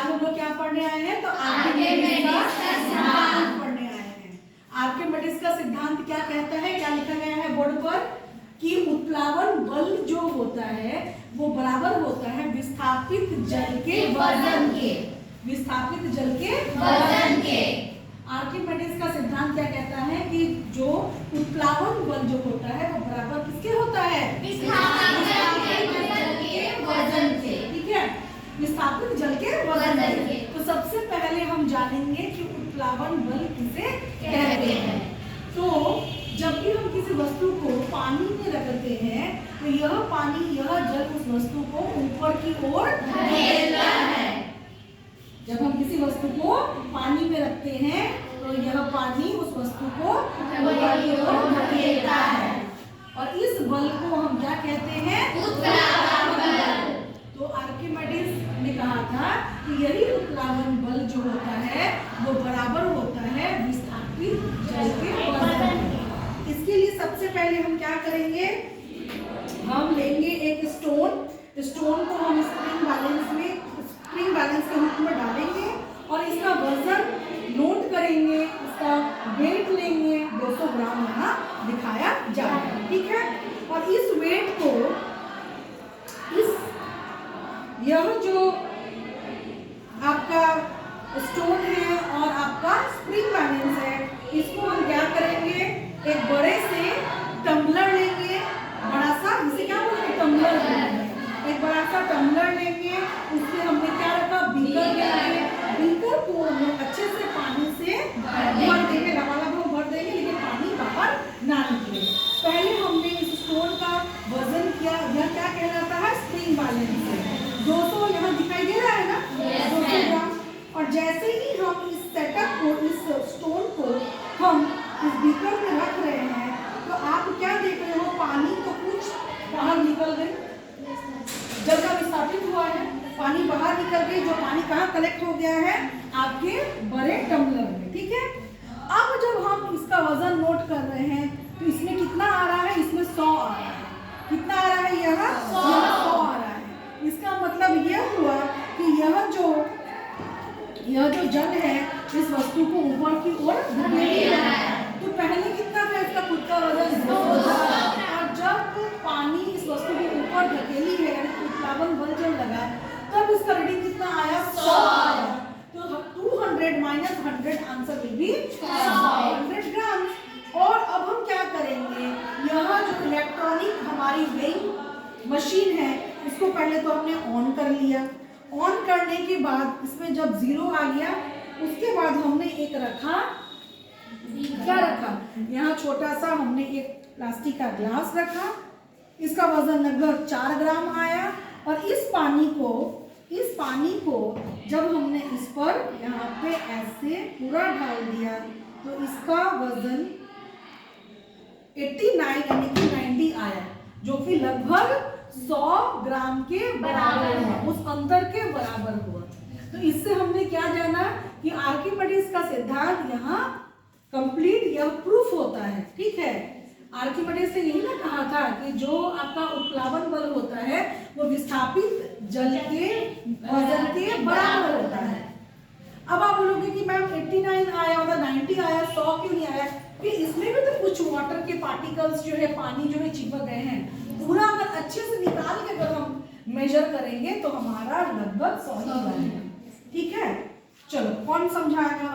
आज हम लोग क्या पढ़ने आए हैं? तो आर्किमिडीज का सिद्धांत पढ़ने आए हैं। आर्किमिडीज का सिद्धांत क्या कहता है? क्या लिखा गया है बोर्ड पर कि उत्प्लावन बल जो होता है वो बराबर होता है विस्थापित जल के वजन के। विस्थापित जल के वजन के। आर्किमिडीज का सिद्धांत क्या कहता है कि जो उत्प्लावन बल जो होता है वो बराबर किसके होता है? विस्थापित जल के वजन के। ठीक है, विस्थापित जल के वजन के। तो सबसे पहले हम जानेंगे कि उत्प्लावन बल किसे कहते हैं। तो जब भी हम किसी वस्तु को पानी में रखते हैं तो यह पानी, यह जल उस वस्तु को ऊपर की ओर धकेलता है। जब हम किसी वस्तु को पानी में रखते हैं तो यह पानी उस वस्तु को ऊपर की ओर धकेलता है और इस बल को हम क्या कहते हैं? उत्प्लावन बल। तो आर्किमिडीज ने कहा था कि यही उत्प्लावन बल जो होता है वो बराबर होता है विस्थापित जल के वजन के। इसके लिए सबसे पहले हम क्या करेंगे? हम लेंगे एक स्टोन को हम स्प्रिंग बैलेंस के रूप में डालेंगे और इसका वजन नोट करेंगे, इसका वेट लेंगे। 200 ग्राम यहाँ दिखाया जाएगा। ठीक है, और इस वेट को यह जो आपका स्टोन है और आपका स्प्रिंग बैलेंस है इसको हम क्या करेंगे? एक बड़े से टम्बलर लेंगे, बड़ा सा, इसे क्या बोलते हैं? टम्बलर लेंगे। एक बड़ा सा टम्बलर लेंगे, उसमें हमने क्या रखा? बीकर लेंगे। बीकर को हम अच्छे से पानी से भर देंगे, लबालब भर देंगे लेकिन पानी बाहर ना निकले। पहले हमने इस स्टोन का वजन किया, यह क्या कहलाता है? स्प्रिंग बैलेंस है। 200 यहाँ दिखाई दे रहा है ना? 200 ग्राम। और जैसे ही हम इस सेटअप को, इस स्टोन को हम इस बीकर में रख रहे हैं तो आप क्या देख रहे हो? पानी तो कुछ बाहर निकल गई, जल का विस्थापित हुआ है, पानी बाहर निकल गई। जो पानी कहाँ कलेक्ट हो गया है? आपके बड़े टम्बलर में। ठीक है, अब जब हम इसका वजन नोट कर रहे हैं तो इसमें कितना आ रहा है? इसमें 100 आ रहा है। कितना आ रहा है? यह 100 आ रहा है। इसका मतलब यह हुआ कि यह जो जल है इस वस्तु को ऊपर की ओर धकेल रहा है। तो पहले कितना था इसका खुद का वजन? 200 था। और जब पानी इस वस्तु को ऊपर धकेली है यानी उत्प्लावन बल जब लगा तब इसका रीडिंग कितना आया? 100 आया। तो 200 माइनस 100 आंसर विल बी 100 ग्राम। और अब हम क्या करेंगे? यह जो इलेक्ट्रॉनिक हमारी वेइंग मशीन है इसको पहले तो हमने ऑन कर लिया। ऑन करने के बाद इसमें जब 0 आ गया उसके बाद हमने एक रखा, क्या रखा? यहाँ छोटा सा हमने एक प्लास्टिक का ग्लास रखा। इसका वजन लगभग 4 ग्राम आया और इस पानी को जब हमने इस पर यहाँ पे ऐसे पूरा डाल दिया तो इसका वजन 89 यानी कि 90 आया, जो कि लगभग 100 ग्राम के बराबर है, उस अंतर के बराबर हुआ। तो इससे हमने क्या जाना कि आर्किमिडीज का सिद्धांत यहाँ कंप्लीट, यह प्रूफ होता है। ठीक है, आर्किमिडीज ने यही ना कहा था कि जो आपका उत्प्लावन बल होता है वो विस्थापित जल के वजन के बराबर होता है। अब आप बोलोगे कि मैम 89 आया और 90 आया, 100 क्यों नहीं आया? कि इसमें भी तो कुछ वाटर के पार्टिकल्स जो है, पानी जो है चिपक गए हैं। पूरा अगर अच्छे से निकाल के अगर हम मेजर करेंगे तो हमारा लगभग 100 ही आएगा। ठीक है, चलो कौन समझाएगा?